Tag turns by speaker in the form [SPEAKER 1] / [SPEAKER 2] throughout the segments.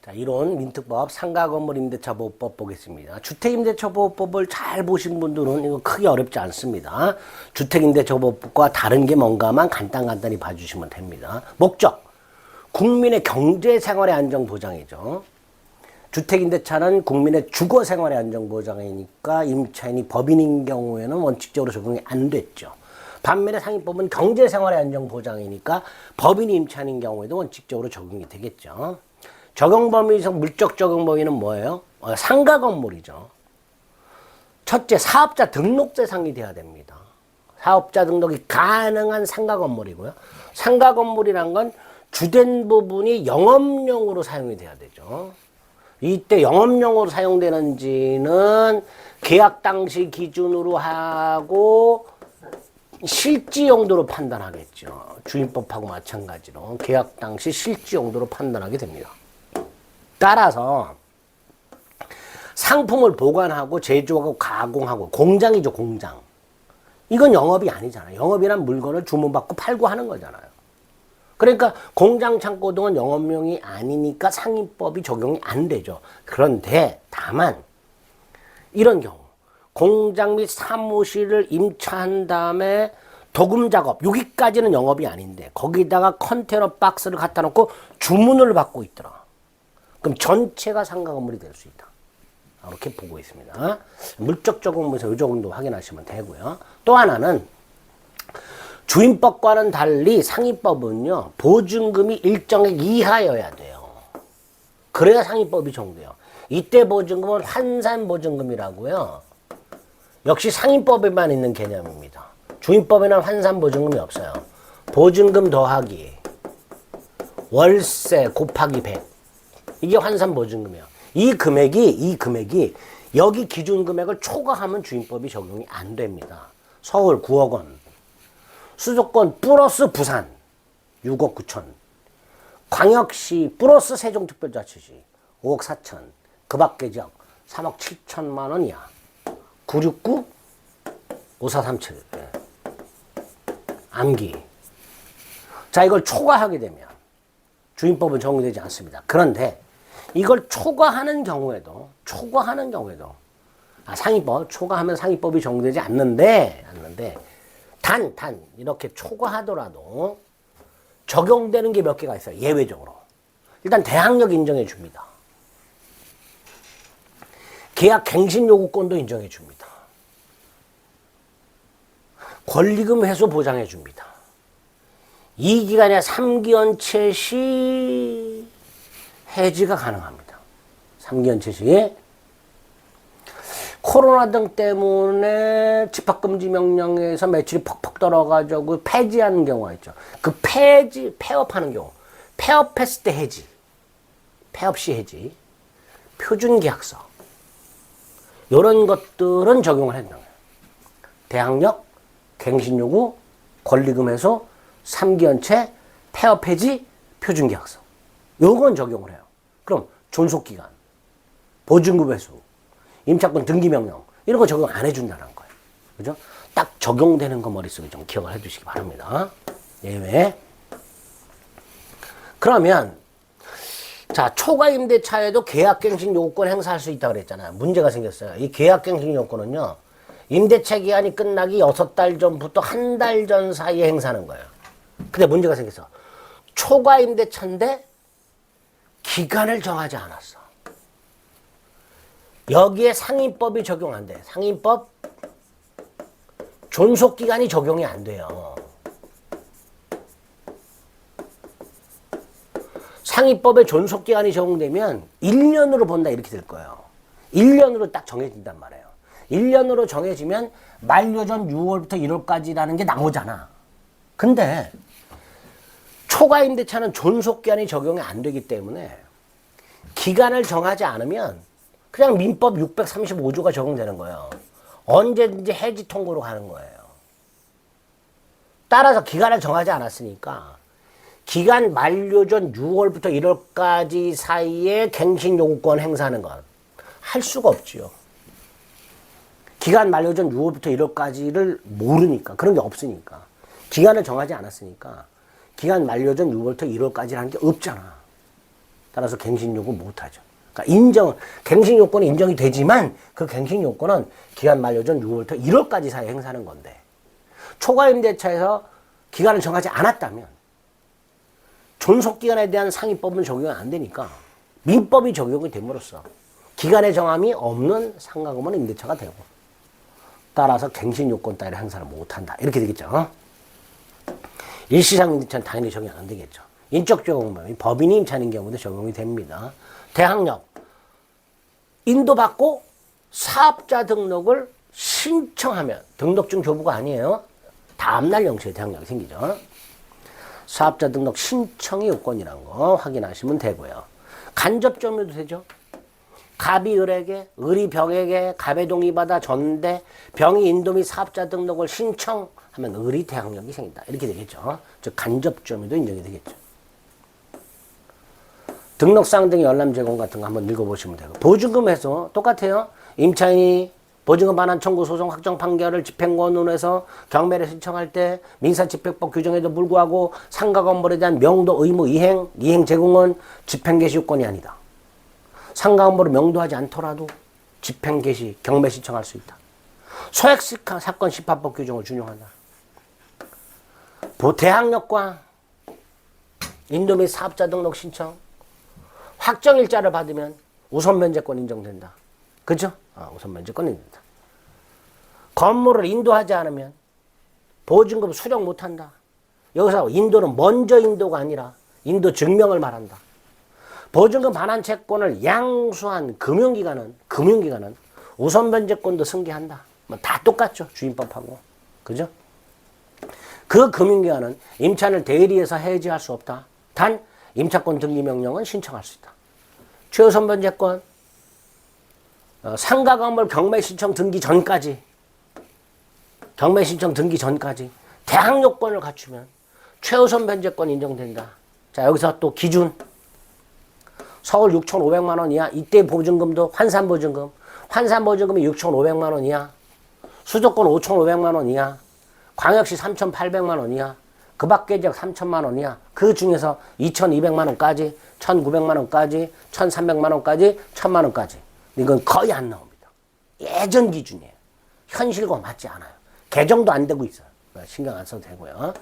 [SPEAKER 1] 자, 이론 민특법 상가건물임대차보호법 보겠습니다. 주택임대차보호법을 잘 보신 분들은 이거 크게 어렵지 않습니다. 주택임대차보호법과 다른 게 뭔가만 간단히 봐주시면 됩니다. 목적, 국민의 경제생활의 안정보장이죠. 주택임대차는 국민의 주거생활의 안정보장이니까 임차인이 법인인 경우에는 원칙적으로 적용이 안 됐죠. 반면에 상위법은 경제생활의 안정보장이니까 법인이 임차인인 경우에도 원칙적으로 적용이 되겠죠. 적용 범위에서 물적 적용 범위는 뭐예요? 상가 건물이죠. 첫째, 사업자 등록 대상이 돼야 됩니다. 사업자 등록이 가능한 상가 건물이고요. 상가 건물이란 건 주된 부분이 영업용으로 사용이 돼야 되죠. 이때 영업용으로 사용되는지는 계약 당시 기준으로 하고 실지 용도로 판단하겠죠. 주임법하고 마찬가지로 계약 당시 실지 용도로 판단하게 됩니다. 따라서 상품을 보관하고 제조하고 가공하고 공장이죠, 공장. 이건 영업이 아니잖아요. 영업이란 물건을 주문받고 팔고 하는 거잖아요. 그러니까 공장 창고 등은 영업용이 아니니까 상임법이 적용이 안 되죠. 그런데 다만 이런 경우 공장 및 사무실을 임차한 다음에 도금 작업, 여기까지는 영업이 아닌데 거기다가 컨테이너 박스를 갖다 놓고 주문을 받고 있더라. 그럼 전체가 상가 건물이 될 수 있다. 이렇게 보고 있습니다. 물적 적용문에서 이 정도 확인하시면 되고요. 또 하나는 주임법과는 달리 상위법은요, 보증금이 일정액 이하여야 돼요. 그래야 상위법이 적용돼요. 이때 보증금은 환산보증금이라고요. 역시 상위법에만 있는 개념입니다. 주임법에는 환산보증금이 없어요. 보증금 더하기 월세 곱하기 100. 이게 환산보증금이에요. 이 금액이 여기 기준 금액을 초과하면 주임법이 적용이 안 됩니다. 서울 9억 원, 수도권 플러스 부산 6억 9천, 광역시 플러스 세종특별자치시 5억 4천, 그 밖의 지역 3억 7천만 원이야. 969, 5437. 암기. 자, 이걸 초과하게 되면 주임법은 적용되지 않습니다. 그런데 이걸 초과하는 경우에도 상위법 초과하면 상위법이 적용되지 않는데 단 이렇게 초과하더라도 적용되는 게 몇 개가 있어요. 예외적으로 일단 대항력 인정해 줍니다. 계약 갱신 요구권도 인정해 줍니다. 권리금 회수 보장해 줍니다. 이 기간에 3기연체 시 해지가 가능합니다. 3기연체 시에 코로나 등 때문에 집합금지 명령에서 매출이 퍽퍽 떨어가지고 폐지하는 경우가 있죠. 그 폐업하는 경우, 폐업했을 때 해지, 폐업 시 해지, 표준계약서 이런 것들은 적용을 한다는 거예요. 대항력, 갱신요구, 권리금 회수, 3기연체, 폐업 해지, 표준계약서 요건 적용을 해요. 그럼 존속기간, 보증금 회수, 임차권 등기명령 이런 거 적용 안 해준다는 거예요. 그죠? 딱 적용되는 거 머릿속에 좀 기억을 해두시기 바랍니다. 예외. 그러면 자, 초과임대차에도 계약갱신 요구권 행사할 수 있다고 그랬잖아요. 문제가 생겼어요. 이 계약갱신 요구권은요, 임대차 기간이 끝나기 6달 전부터 한 달 전 사이에 행사하는 거예요. 근데 문제가 생겼어. 초과임대차인데 기간을 정하지 않았어. 여기에 상임법이 적용 안 돼. 상임법 존속기간이 적용이 안 돼요. 상임법에 존속기간이 적용되면 1년으로 본다 이렇게 될 거예요. 1년으로 딱 정해진단 말이에요. 1년으로 정해지면 만료 전 6월부터 1월까지라는 게 나오잖아. 근데 초과임대차는 존속기한이 적용이 안 되기 때문에 기간을 정하지 않으면 그냥 민법 635조가 적용되는 거예요. 언제든지 해지 통고로 가는 거예요. 따라서 기간을 정하지 않았으니까 기간 만료 전 6월부터 1월까지 사이에 갱신 요구권 행사하는 건 할 수가 없지요. 기간 만료 전 6월부터 1월까지를 모르니까, 그런 게 없으니까, 기간을 정하지 않았으니까 기간 만료 전 6월부터 1월까지라는 게 없잖아. 따라서 갱신 요구 못하죠. 그러니까 갱신 요건이 인정이 되지만 그 갱신 요건은 기간 만료 전 6월부터 1월까지 사이에 행사하는 건데 초과임대차에서 기간을 정하지 않았다면 존속기간에 대한 상위법은 적용이 안 되니까 민법이 적용이 됨으로써 기간의 정함이 없는 상가건물 임대차가 되고 따라서 갱신 요건 따위를 행사를 못한다. 이렇게 되겠죠. 일시상 임대차는 당연히 적용 안 되겠죠. 인적 적용범위 법인이 임차하는 경우도 적용이 됩니다. 대항력 인도받고 사업자 등록을 신청하면 등록증 교부가 아니에요. 다음날 영시에 대항력이 생기죠. 사업자 등록 신청이 요건이라는 거 확인하시면 되고요. 간접 점유도 되죠. 갑이 을에게, 을이 병에게 갑의 동의받아 줬는데 병이 인도 및 사업자 등록을 신청하면 을이 대항력이 생긴다. 이렇게 되겠죠. 즉 간접 점유도 인정이 되겠죠. 등록사항 등의 열람 제공 같은 거 한번 읽어보시면 되고 보증금에서 똑같아요. 임차인이 보증금 반환 청구 소송 확정 판결을 집행권으로해서 경매를 신청할 때 민사집행법 규정에도 불구하고 상가 건물에 대한 명도 의무 이행 제공은 집행 개시 요건이 아니다. 상가 건물을 명도하지 않더라도 집행 개시 경매 신청할 수 있다. 소액 사건 심판법 규정을 준용한다. 대항력과 인도 및 사업자 등록 신청 확정일자를 받으면 우선 면제권 인정된다. 그죠? 우선 면제권 인정된다. 건물을 인도하지 않으면 보증금 수령 못한다. 여기서 인도는 먼저 인도가 아니라 인도 증명을 말한다. 보증금 반환 채권을 양수한 금융기관은 우선 면제권도 승계한다. 뭐 다 똑같죠. 주임법하고. 그죠? 그 금융기관은 임차인을 대리해서 해지할 수 없다. 단 임차권 등기 명령은 신청할 수 있다. 최우선 면제권 상가 건물 경매 신청 등기 전까지 대항 요건을 갖추면 최우선 면제권 인정된다. 자, 여기서 또 기준 서울 6,500만 원 이하 이때 보증금도 환산보증금이 6,500만 원 이하 수도권 5,500만 원 이하 광역시 3,800만 원 이하 그 밖의 지역 3,000만 원 이하 그 중에서 2,200만 원까지 1,900만 원까지 1,300만 원까지 1,000만 원까지 이건 거의 안 나옵니다. 예전 기준이에요. 현실과 맞지 않아요. 개정도 안 되고 있어요. 신경 안 써도 되고요.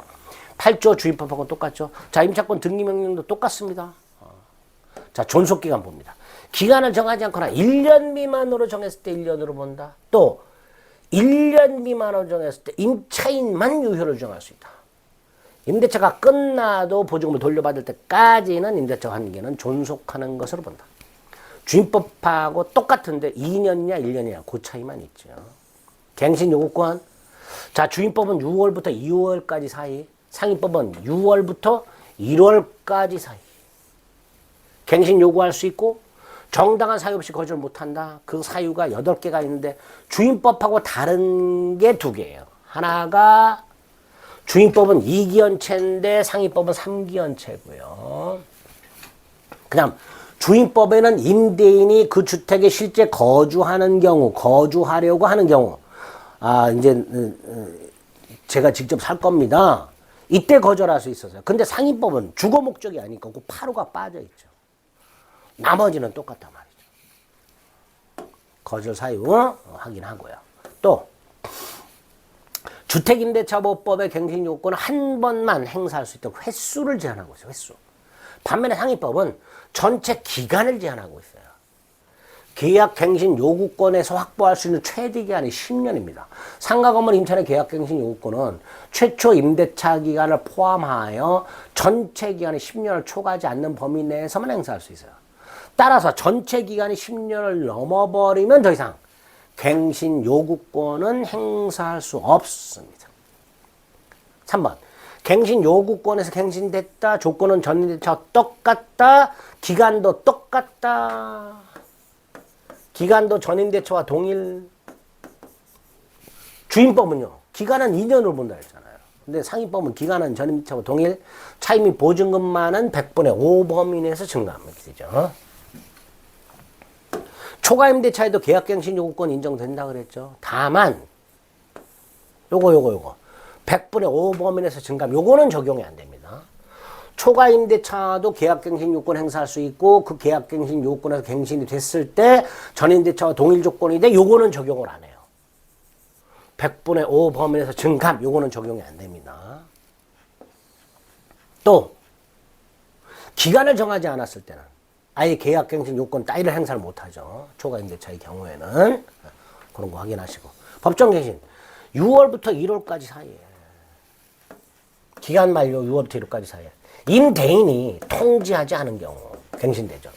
[SPEAKER 1] 8조 주임법하고 똑같죠. 자, 임차권 등기명령도 똑같습니다. 자, 존속기간 봅니다. 기간을 정하지 않거나 1년 미만으로 정했을 때 1년으로 본다. 또 1년 미만으로 정했을 때 임차인만 유효를 정할 수 있다. 임대차가 끝나도 보증금을 돌려받을 때까지는 임대차 관계는 존속하는 것으로 본다. 주임법하고 똑같은데 2년이냐 1년이냐 그 차이만 있죠. 갱신 요구권. 자, 주임법은 6월부터 2월까지 사이, 상위법은 6월부터 1월까지 사이. 갱신 요구할 수 있고 정당한 사유 없이 거절 못한다. 그 사유가 8개가 있는데 주임법하고 다른 게 2개예요. 하나가 주임법은 2기연체인데 상위법은 3기연체고요. 그다음 주임법에는 임대인이 그 주택에 실제 거주하려고 하는 경우, 이제 제가 직접 살 겁니다. 이때 거절할 수 있었어요. 근데 상위법은 주거 목적이 아니고 그 파로가 빠져 있죠. 나머지는 똑같단 말이죠. 거절 사유 확인하고요. 또 주택임대차보호법의 갱신 요건은 한 번만 행사할 수 있도록 횟수를 제한하고 있어요. 횟수. 반면에 상위법은 전체 기간을 제한하고 있어요. 계약갱신 요구권에서 확보할 수 있는 최대 기간이 10년입니다. 상가건물 임차인의 계약갱신 요구권은 최초 임대차 기간을 포함하여 전체 기간이 10년을 초과하지 않는 범위 내에서만 행사할 수 있어요. 따라서 전체 기간이 10년을 넘어버리면 더 이상 갱신 요구권은 행사할 수 없습니다. 3번. 갱신 요구권에서 갱신됐다. 조건은 전임대차와 똑같다. 기간도 똑같다. 기간도 전임대차와 동일. 주임법은요. 기간은 2년으로 본다 했잖아요. 근데 상위법은 기간은 전임대차와 동일. 차임 및 보증금만은 100분의 5 범위 내에서 증가합니다. 되죠. 초과임대차에도 계약갱신 요구권 인정된다 그랬죠. 다만 요거 100분의 5 범위 내에서 증가하면 요거는 적용이 안 됩니다. 초과 임대차도 계약갱신 요건 행사할 수 있고 그 계약갱신 요건에서 갱신이 됐을 때 전임대차와 동일 조건이 돼 요거는 적용을 안 해요. 100분의 5 범위에서 증감 요거는 적용이 안 됩니다. 또 기간을 정하지 않았을 때는 아예 계약갱신 요건 따위를 행사를 못하죠. 초과 임대차의 경우에는 그런 거 확인하시고 법정갱신 6월부터 1월까지 사이에 기간 만료 6월부터 1월까지 사이에 임대인이 통지하지 않은 경우 갱신되죠.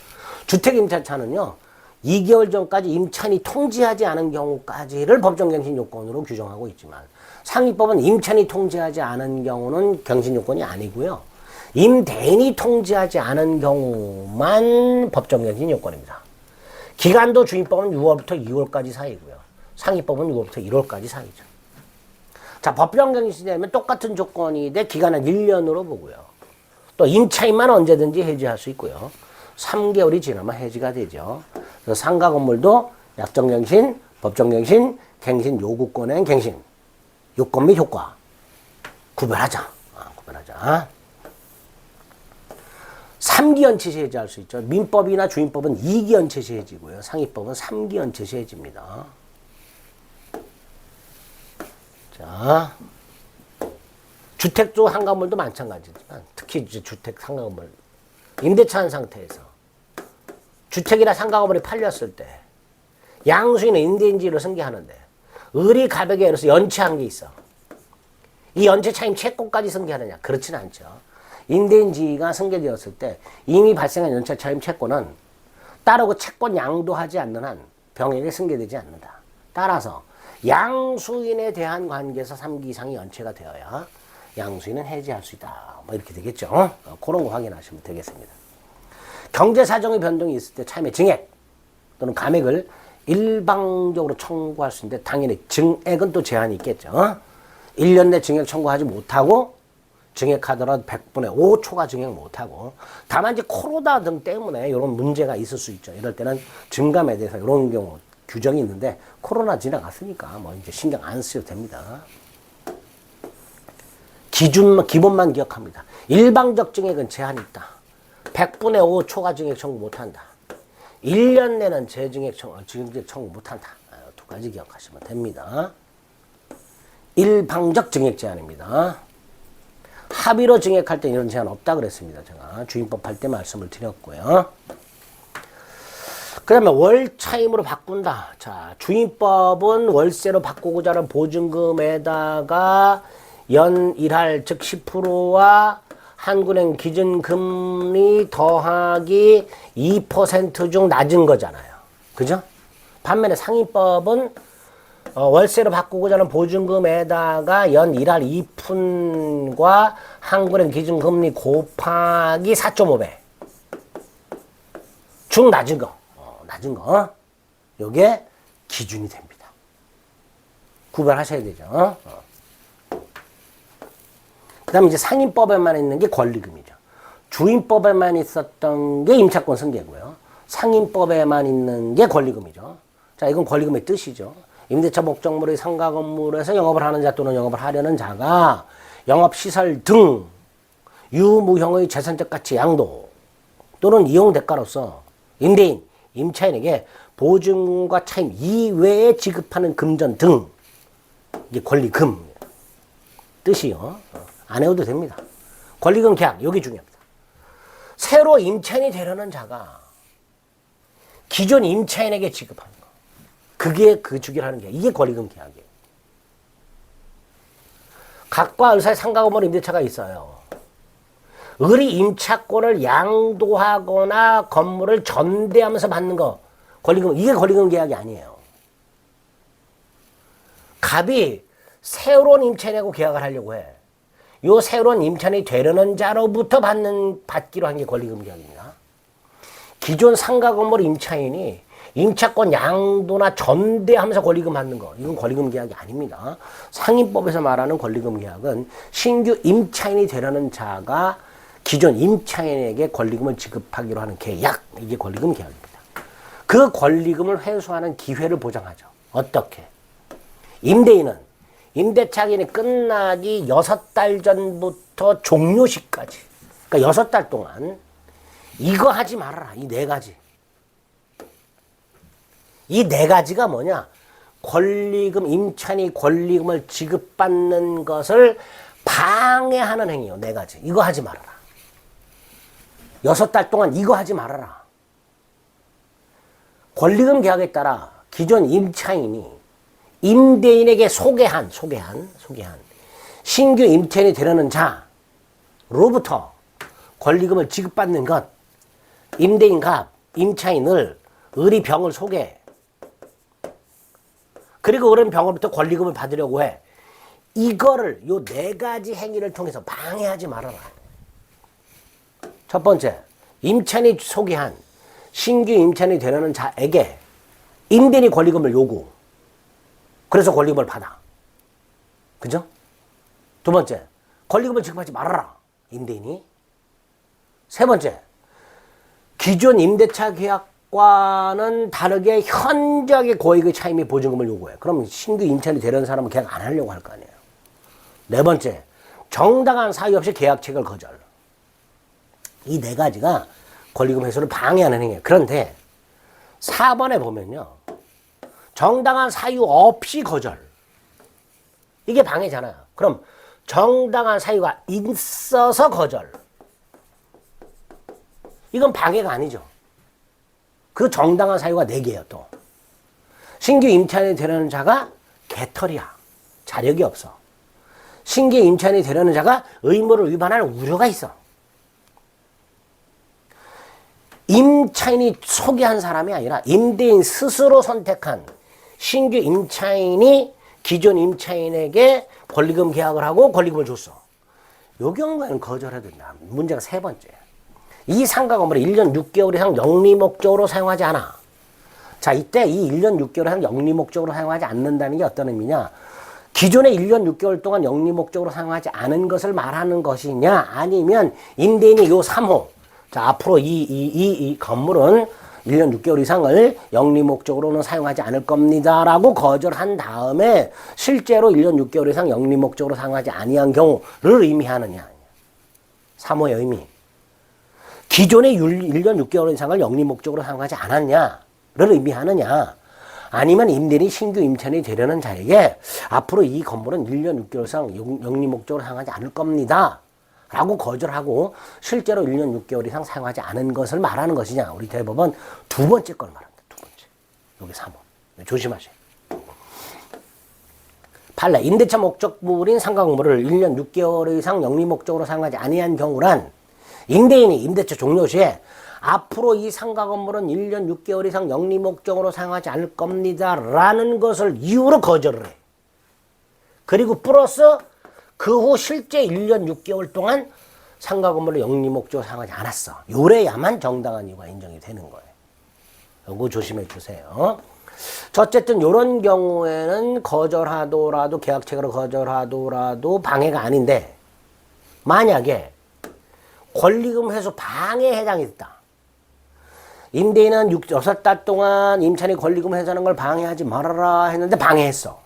[SPEAKER 1] 주택임차차는요. 2개월 전까지 임차인이 통지하지 않은 경우까지를 법정갱신 요건으로 규정하고 있지만 상위법은 임차인이 통지하지 않은 경우는 갱신 요건이 아니고요. 임대인이 통지하지 않은 경우만 법정갱신 요건입니다. 기간도 주임법은 6월부터 2월까지 사이고요. 상위법은 6월부터 1월까지 사이죠. 자, 법정갱신이 되면 똑같은 조건이 돼 기간은 1년으로 보고요. 또 임차인만 언제든지 해지할 수 있고요. 3개월이 지나면 해지가 되죠. 그래서 상가 건물도 약정갱신, 법정갱신, 갱신 요구권행 갱신, 요건 및 효과 구별하자. 구별하자. 3기 연체시 해지할 수 있죠. 민법이나 주임법은 2기 연체시 해지고요. 상위법은 3기 연체시 해지입니다. 자, 주택도 상가건물도 마찬가지지만 특히 이제 주택 상가건물 임대차 한 상태에서 주택이나 상가건물이 팔렸을 때 양수인은 임대인지를 승계하는데 을이 가백에 의해서 연체한 게 있어. 이 연체 차임 채권까지 승계하느냐? 그렇지는 않죠. 임대인지가 승계되었을 때 이미 발생한 연체 차임 채권은 따르고 채권 양도하지 않는 한 병에게 승계되지 않는다. 따라서 양수인에 대한 관계에서 3기 이상이 연체가 되어야 양수인은 해지할 수 있다. 뭐 이렇게 되겠죠. 그런 거 확인하시면 되겠습니다. 경제사정의 변동이 있을 때 차임의 증액 또는 감액을 일방적으로 청구할 수 있는데 당연히 증액은 또 제한이 있겠죠. 1년 내 증액 청구하지 못하고 증액하더라도 100분의 5 초과 증액 못하고 다만 이제 코로나 등 때문에 이런 문제가 있을 수 있죠. 이럴 때는 증감에 대해서 이런 경우 규정이 있는데 코로나 지나갔으니까 뭐 이제 신경 안 쓰셔도 됩니다. 기본만 기억합니다. 일방적 증액은 제한이 있다. 100분의 5 초과 증액 청구 못한다. 1년 내는 재증액 청구 못한다. 두 가지 기억하시면 됩니다. 일방적 증액 제한입니다. 합의로 증액할 때 이런 제한 없다 그랬습니다. 제가 주임법 할 때 말씀을 드렸고요. 그 다음에 월차임으로 바꾼다. 자, 주임법은 월세로 바꾸고자 하는 보증금에다가 연일할 즉 10%와 한국은행 기준금리 더하기 2% 중 낮은 거잖아요. 그죠? 반면에 상위법은 월세로 바꾸고자 하는 보증금에다가 연일할 2푼과 한국은행 기준금리 곱하기 4.5배 중 낮은 거. 낮은 거. 요게 기준이 됩니다. 구별하셔야 되죠. 그 다음에 이제 상임법에만 있는 게 권리금이죠. 주임법에만 있었던 게 임차권 승계고요. 상임법에만 있는 게 권리금이죠. 자, 이건 권리금의 뜻이죠. 임대차 목적물의 상가 건물에서 영업을 하는 자 또는 영업을 하려는 자가 영업시설 등 유무형의 재산적 가치 양도 또는 이용 대가로서 임대인, 임차인에게 보증과 차임 이외에 지급하는 금전 등 이게 권리금 뜻이요. 안 외워도 됩니다. 권리금 계약 여기 중요합니다. 새로 임차인이 되려는 자가 기존 임차인에게 지급하는 거. 그게 그 주기를 하는 게 이게 권리금 계약이에요. 각과 을사의 상가 건물 임대차가 있어요. 을이 임차권을 양도하거나 건물을 전대하면서 받는 거 권리금 이게 권리금 계약이 아니에요. 갑이 새로운 임차인하고 계약을 하려고 해. 요 새로운 임차인이 되려는 자로부터 받기로 한 게 권리금 계약입니다. 기존 상가 건물 임차인이 임차권 양도나 전대하면서 권리금 받는 거 이건 권리금 계약이 아닙니다. 상임법에서 말하는 권리금 계약은 신규 임차인이 되려는 자가 기존 임차인에게 권리금을 지급하기로 하는 계약 이게 권리금 계약입니다. 그 권리금을 회수하는 기회를 보장하죠. 어떻게? 임대인은 임대차 기간이 끝나기 6달 전부터 종료 시까지 그러니까 6달 동안 이거 하지 말아라. 이 4가지. 이 4가지가 뭐냐? 권리금, 임차인이 권리금을 지급받는 것을 방해하는 행위요. 4가지. 이거 하지 말아라. 6달 동안 이거 하지 말아라. 권리금 계약에 따라 기존 임차인이 임대인에게 소개한 신규 임차인이 되려는 자로부터 권리금을 지급받는 것, 임대인과 임차인을 의리병을 소개, 그리고 그런 병으로부터 권리금을 받으려고 해. 이거를 요 4가지 행위를 통해서 방해하지 말아라. 첫 번째, 임차인이 소개한 신규 임차인이 되려는 자에게 임대인이 권리금을 요구. 그래서 권리금을 받아. 그죠? 두 번째, 권리금을 지급하지 말아라. 임대인이. 세 번째, 기존 임대차 계약과는 다르게 현저하게 고액의 차임 및 보증금을 요구해. 그럼 신규 임차인이 되려는 사람은 계약 안 하려고 할 거 아니에요. 네 번째, 정당한 사유 없이 계약 체결 거절. 이 4가지가 권리금 회수를 방해하는 행위예요. 그런데 4번에 보면요. 정당한 사유 없이 거절. 이게 방해잖아요. 그럼 정당한 사유가 있어서 거절. 이건 방해가 아니죠. 그 정당한 사유가 4개예요. 또 신규 임차인이 되려는 자가 개털이야. 자력이 없어. 신규 임차인이 되려는 자가 의무를 위반할 우려가 있어. 임차인이 소개한 사람이 아니라 임대인 스스로 선택한 신규 임차인이 기존 임차인에게 권리금 계약을 하고 권리금을 줬어. 이 경우에는 거절해도 된다. 문제가 3번째. 이 상가 건물을 1년 6개월 이상 영리 목적으로 사용하지 않아. 자, 이때 이 1년 6개월 이상 영리 목적으로 사용하지 않는다는 게 어떤 의미냐? 기존의 1년 6개월 동안 영리 목적으로 사용하지 않은 것을 말하는 것이냐? 아니면 임대인이 요 3호. 자, 앞으로 이 건물은 1년 6개월 이상을 영리 목적으로는 사용하지 않을 겁니다라고 거절한 다음에 실제로 1년 6개월 이상 영리 목적으로 사용하지 아니한 경우를 의미하느냐. 3호의 의미. 기존의 1년 6개월 이상을 영리 목적으로 사용하지 않았냐를 의미하느냐. 아니면 임대인이 신규 임차인이 되려는 자에게 앞으로 이 건물은 1년 6개월 이상 영리 목적으로 사용하지 않을 겁니다. 라고 거절하고 실제로 1년 6개월 이상 사용하지 않은 것을 말하는 것이냐. 우리 대법원 2번째 걸 말합니다. 2번째. 여기 3번. 조심하세요. 판례. 임대차 목적물인 상가 건물을 1년 6개월 이상 영리 목적으로 사용하지 아니한 경우란 임대인이 임대차 종료 시에 앞으로 이 상가 건물은 1년 6개월 이상 영리 목적으로 사용하지 않을 겁니다. 라는 것을 이유로 거절을 해. 그리고 플러스 그 후 실제 1년 6개월 동안 상가 건물을 영리 목적으로 사용하지 않았어. 요래야만 정당한 이유가 인정이 되는 거예요. 이거 조심해 주세요. 어쨌든 이런 경우에는 거절하더라도 계약 체결을 거절하더라도 방해가 아닌데 만약에 권리금 회수 방해에 해당이 됐다. 임대인은 6달 동안 임차인이 권리금 회수하는 걸 방해하지 말아라 했는데 방해했어.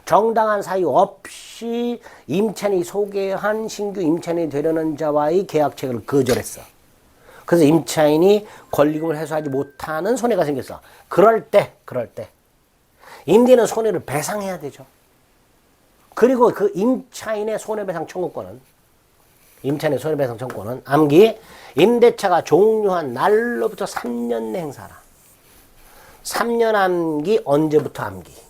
[SPEAKER 1] 정당한 사유 없이 임차인이 소개한 신규 임차인이 되려는 자와의 계약 체결을 거절했어. 그래서 임차인이 권리금을 회수하지 못하는 손해가 생겼어. 그럴 때 임대인은 손해를 배상해야 되죠. 그리고 그 임차인의 손해배상 청구권은 암기 임대차가 종료한 날로부터 3년 내 행사라. 3년 암기 언제부터 암기?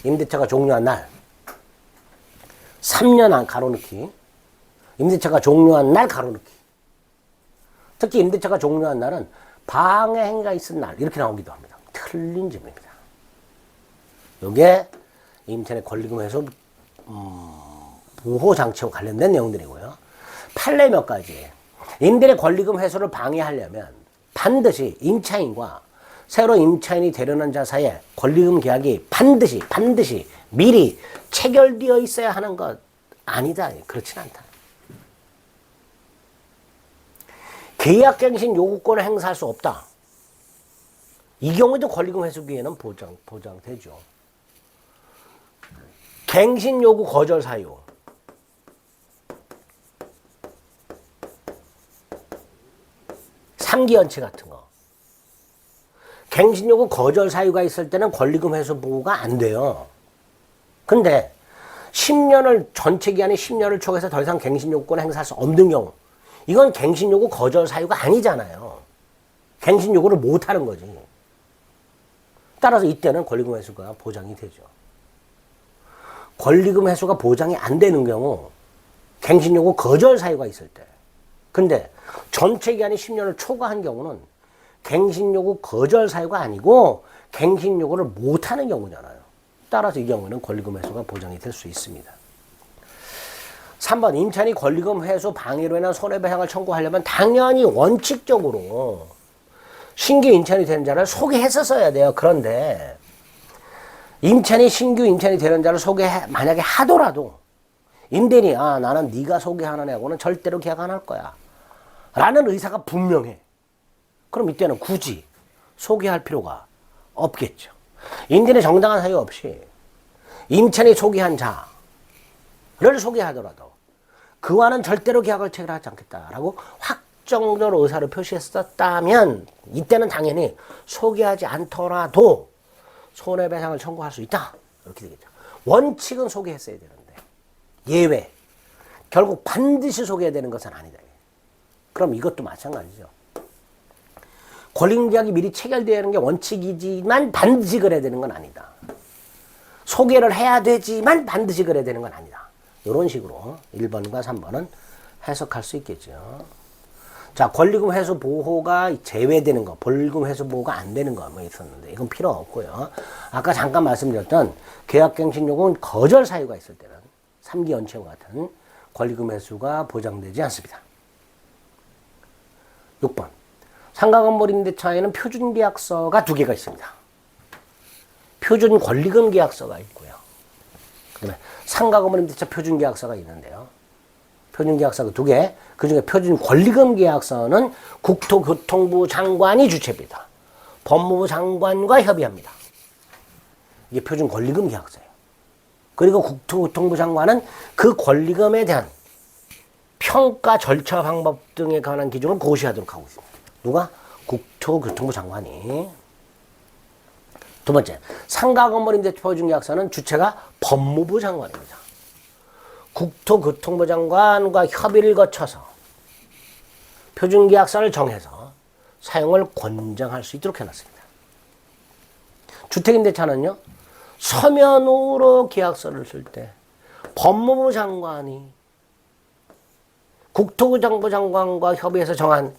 [SPEAKER 1] 임대차가 종료한 날 3년 안 가로넣기. 임대차가 종료한 날 가로넣기. 특히 임대차가 종료한 날은 방해 행위가 있은 날 이렇게 나오기도 합니다. 틀린 점입니다. 이게 임차인의 권리금 회수 보호 장치와 관련된 내용들이고요. 판례 몇 가지. 임대인의 권리금 회수를 방해하려면 반드시 임차인과 새로 임차인이 되려는 자 사이에 권리금 계약이 반드시 미리 체결되어 있어야 하는 것 아니다. 그렇진 않다. 계약갱신 요구권을 행사할 수 없다. 이 경우에도 권리금 회수 기회는 보장되죠. 갱신 요구 거절 사유. 3기 연체 같은 거. 갱신 요구 거절 사유가 있을 때는 권리금 회수 보호가 안 돼요. 근데 10년을 전체 기한이 10년을 초과해서 더 이상 갱신 요구권을 행사할 수 없는 경우, 이건 갱신 요구 거절 사유가 아니잖아요. 갱신 요구를 못 하는 거지. 따라서 이때는 권리금 회수가 보장이 되죠. 권리금 회수가 보장이 안 되는 경우, 갱신 요구 거절 사유가 있을 때. 근데 전체 기한이 10년을 초과한 경우는 갱신 요구 거절 사유가 아니고 갱신 요구를 못 하는 경우잖아요. 따라서 이 경우는 권리금 회수가 보장이 될 수 있습니다. 3번, 임차인이 권리금 회수 방해로 인한 손해배상을 청구하려면 당연히 원칙적으로 신규 임차인이 되는 자를 소개했었어야 돼요. 그런데 임차인이 신규 임차인이 되는 자를 만약에 하더라도 임대인이 나는 네가 소개하는 애하고는 절대로 계약 안 할 거야 라는 의사가 분명해. 그럼 이때는 굳이 소개할 필요가 없겠죠. 임대인의 정당한 사유 없이 임차인이 소개한 자를 소개하더라도 그와는 절대로 계약을 체결하지 않겠다라고 확정적으로 의사를 표시했었다면 이때는 당연히 소개하지 않더라도 손해배상을 청구할 수 있다. 이렇게 되겠죠. 원칙은 소개했어야 되는데 예외. 결국 반드시 소개해야 되는 것은 아니다. 그럼 이것도 마찬가지죠. 권리금계약이 미리 체결되어야 하는 게 원칙이지만 반드시 그래야 되는 건 아니다. 소개를 해야 되지만 반드시 그래야 되는 건 아니다. 이런 식으로 1번과 3번은 해석할 수 있겠죠. 자, 권리금 회수 보호가 제외되는 거, 권리금 회수 보호가 안 되는 거 뭐 있었는데 이건 필요 없고요. 아까 잠깐 말씀드렸던 계약갱신 요구는 거절 사유가 있을 때는 3기 연체와 같은 권리금 회수가 보장되지 않습니다. 6번. 상가 건물 임대차에는 표준 계약서가 2개가 있습니다. 표준 권리금 계약서가 있고요. 그다음에 상가 건물 임대차 표준 계약서가 있는데요. 표준 계약서가 2개. 그중에 표준 권리금 계약서는 국토교통부 장관이 주체입니다. 법무부 장관과 협의합니다. 이게 표준 권리금 계약서예요. 그리고 국토교통부 장관은 그 권리금에 대한 평가 절차 방법 등에 관한 기준을 고시하도록 하고 있습니다. 누가? 국토교통부 장관이. 두 번째, 상가 건물 임대차 표준 계약서는 주체가 법무부 장관입니다. 국토교통부 장관과 협의를 거쳐서 표준 계약서를 정해서 사용을 권장할 수 있도록 해놨습니다. 주택임대차는요, 서면으로 계약서를 쓸 때 법무부 장관이 국토교통부 장관과 협의해서 정한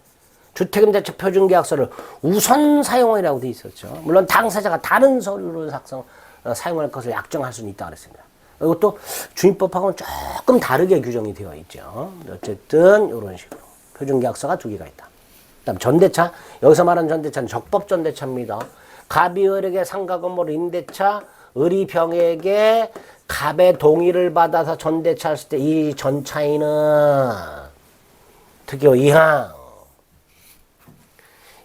[SPEAKER 1] 주택임대차 표준계약서를 우선 사용이라고 되어 있었죠. 물론 당사자가 다른 서류를 사용할 것을 약정할 수는 있다고 그랬습니다. 이것도 주임법하고는 조금 다르게 규정이 되어 있죠. 어쨌든 이런 식으로 표준계약서가 2개가 있다. 그다음 전대차, 여기서 말하는 전대차는 적법전대차입니다. 갑이 을에게 상가 건물 임대차, 을이 병에게 갑의 동의를 받아서 전대차 했을 때 이 전차인은 특히 2항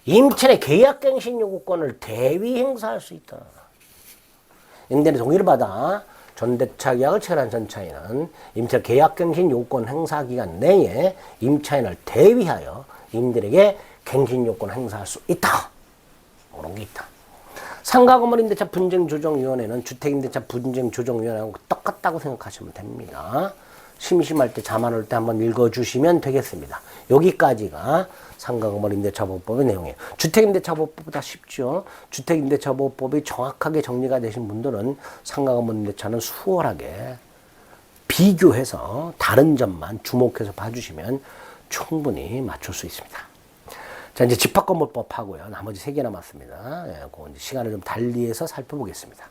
[SPEAKER 1] 임차인의 계약갱신 요구권을 대위 행사할 수 있다. 임대인의 동의를 받아 전대차 계약을 체결한 전차인은 임차 계약갱신 요구권 행사 기간 내에 임차인을 대위하여 임대인에게 갱신 요구권을 행사할 수 있다. 그런 게 있다. 상가건물 임대차 분쟁조정위원회는 주택임대차 분쟁조정위원회하고 똑같다고 생각하시면 됩니다. 심심할 때 잠안 올 때 한번 읽어주시면 되겠습니다. 여기까지가 상가건물 임대차보호법의 내용이에요. 주택임대차보호법보다 쉽죠. 주택임대차보호법이 정확하게 정리가 되신 분들은 상가건물 임대차는 수월하게 비교해서 다른 점만 주목해서 봐주시면 충분히 맞출 수 있습니다. 자, 이제 집합건물법 하고요. 나머지 3개 남았습니다. 그 시간을 좀 달리해서 살펴보겠습니다.